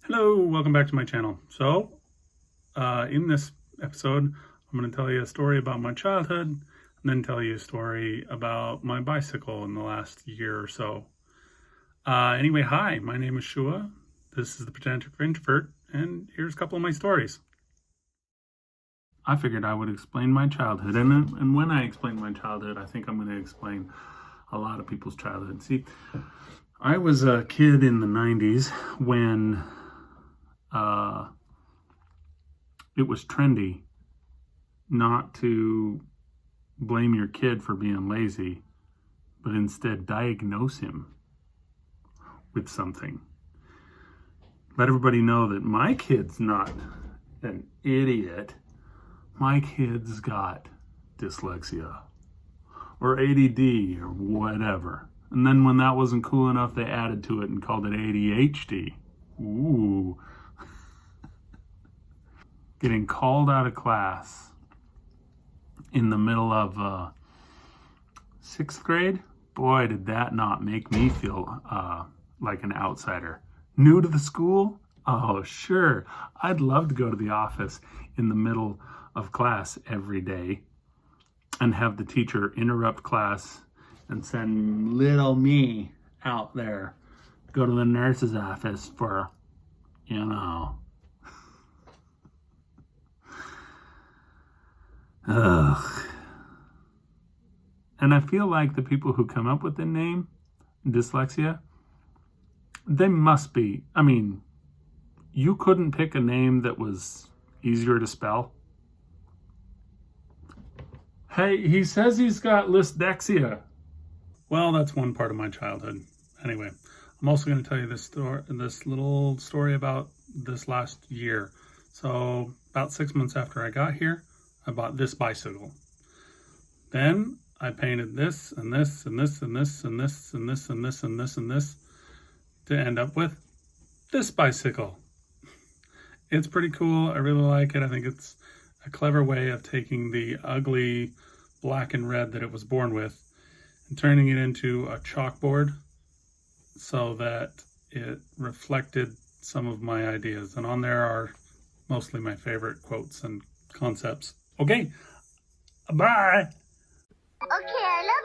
Hello, welcome back to my channel. In this episode, I'm going to tell you a story about my childhood and then tell you a story about my bicycle in the last year or so. Anyway, hi, my name is Shua. This is the Potential for Introvert, and here's a couple of my stories. I figured I would explain my childhood, and when I explain my childhood, I think I'm going to explain a lot of people's childhood. See, I was a kid in the 90s when it was trendy not to blame your kid for being lazy, but instead diagnose him with something. Let everybody know that my kid's not an idiot. My kid's got dyslexia or ADD or whatever. And then when that wasn't cool enough, they added to it and called it ADHD. Ooh. Getting called out of class in the middle of sixth grade, boy, did that not make me feel like an outsider. New to the school? Oh, sure. I'd love to go to the office in the middle of class every day and have the teacher interrupt class and send little me out there, go to the nurse's office for, Ugh. And I feel like the people who come up with the name, dyslexia, they must be, you couldn't pick a name that was easier to spell. Hey, he says he's got dyslexia. Well, that's one part of my childhood. Anyway, I'm also going to tell you this little story about this last year. So about 6 months after I got here, I bought this bicycle. Then I painted this and this and this and this and this and this and this and this and this to end up with this bicycle. It's pretty cool. I really like it. I think it's a clever way of taking the ugly black and red that it was born with and turning it into a chalkboard so that it reflected some of my ideas. And on there are mostly my favorite quotes and concepts. Okay, bye. Okay, I love